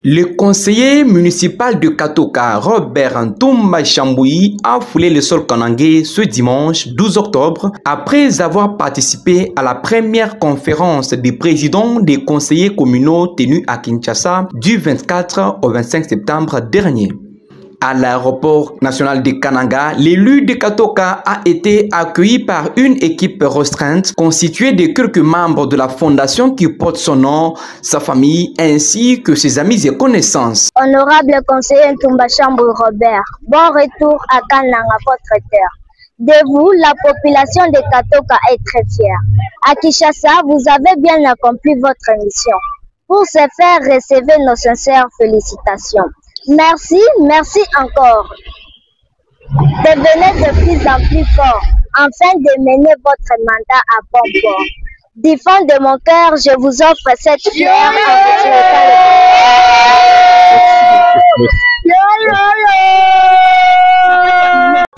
Le conseiller municipal de Katoka, Robert Ntoumba Chamboui, a foulé le sol kanangé ce dimanche 12 octobre après avoir participé à la première conférence des présidents des conseillers communaux tenue à Kinshasa du 24 au 25 septembre dernier. À l'aéroport national de Kananga, l'élu de Katoka a été accueilli par une équipe restreinte constituée de quelques membres de la fondation qui porte son nom, sa famille ainsi que ses amis et connaissances. Honorable conseiller Ntoumba Chamboui Robert, bon retour à Kananga, votre terre. De vous, la population de Katoka est très fière. À Kinshasa, vous avez bien accompli votre mission. Pour ce faire, recevez nos sincères félicitations. Merci, merci encore. Devenez de plus en plus fort afin de mener votre mandat à bon port. Du fond de mon cœur, je vous offre cette fleur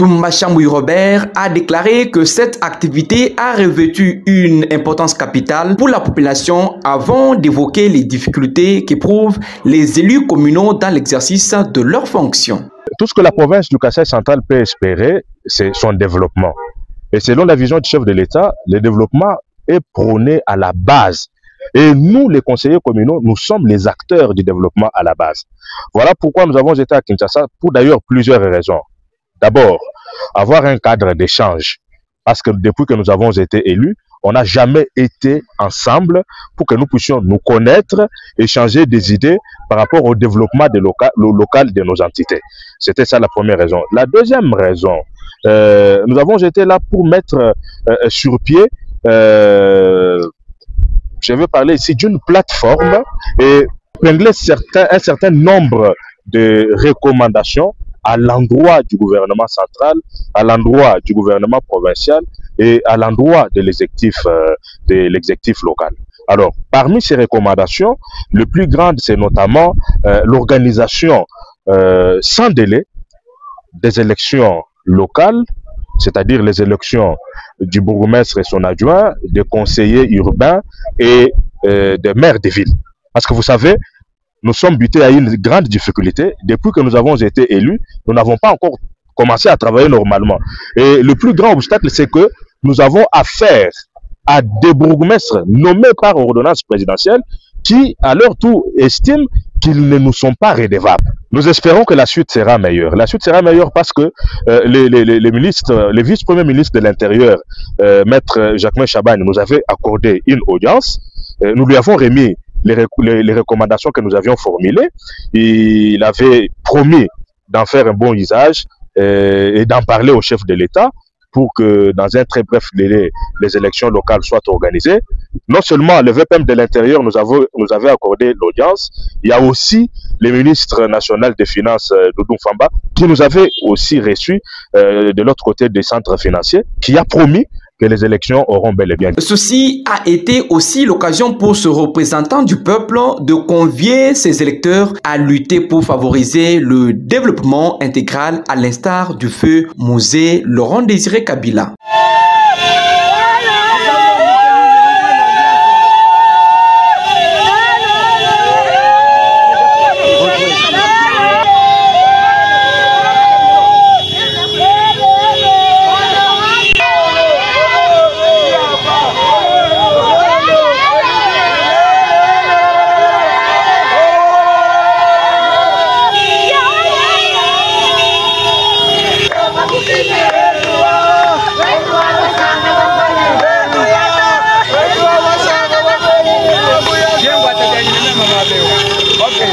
Ntoumba Chamboui Robert a déclaré que cette activité a revêtu une importance capitale pour la population avant d'évoquer les difficultés qu'éprouvent les élus communaux dans l'exercice de leurs fonctions. Tout ce que la province du Kasaï central peut espérer, c'est son développement. Et selon la vision du chef de l'État, le développement est prôné à la base. Et nous, les conseillers communaux, nous sommes les acteurs du développement à la base. Voilà pourquoi nous avons été à Kinshasa, pour d'ailleurs plusieurs raisons. D'abord, avoir un cadre d'échange. Parce que depuis que nous avons été élus, on n'a jamais été ensemble pour que nous puissions nous connaître, échanger des idées par rapport au développement local de nos entités. C'était ça la première raison. La deuxième raison, nous avons été là pour mettre sur pied, je vais parler ici d'une plateforme et épingler un certain nombre de recommandations à l'endroit du gouvernement central, à l'endroit du gouvernement provincial et à l'endroit de l'exécutif local. Alors, parmi ces recommandations, le plus grand, c'est notamment l'organisation sans délai des élections locales, c'est-à-dire les élections du bourgmestre et son adjoint, des conseillers urbains et des maires des villes. Parce que vous savez, nous sommes butés à une grande difficulté. Depuis que nous avons été élus, nous n'avons pas encore commencé à travailler normalement. Et le plus grand obstacle, c'est que nous avons affaire à des bourgmestres nommés par ordonnance présidentielle qui, à leur tour, estiment qu'ils ne nous sont pas redevables. Nous espérons que la suite sera meilleure. La suite sera meilleure parce que les vice-premiers ministres de l'Intérieur, Maître Jacquemain Chabagne, nous avait accordé une audience. Nous lui avons remis les recommandations que nous avions formulées. Il avait promis d'en faire un bon usage et d'en parler au chef de l'État pour que dans un très bref délai, les élections locales soient organisées. Non seulement le VPM de l'Intérieur nous avait accordé l'audience, il y a aussi le ministre national des Finances, Doudou Famba, qui nous avait aussi reçu de l'autre côté des centres financiers, qui a promis que les élections auront bel et bien. Ceci a été aussi l'occasion pour ce représentant du peuple de convier ses électeurs à lutter pour favoriser le développement intégral à l'instar du feu Mosé Laurent Désiré Kabila. Okay.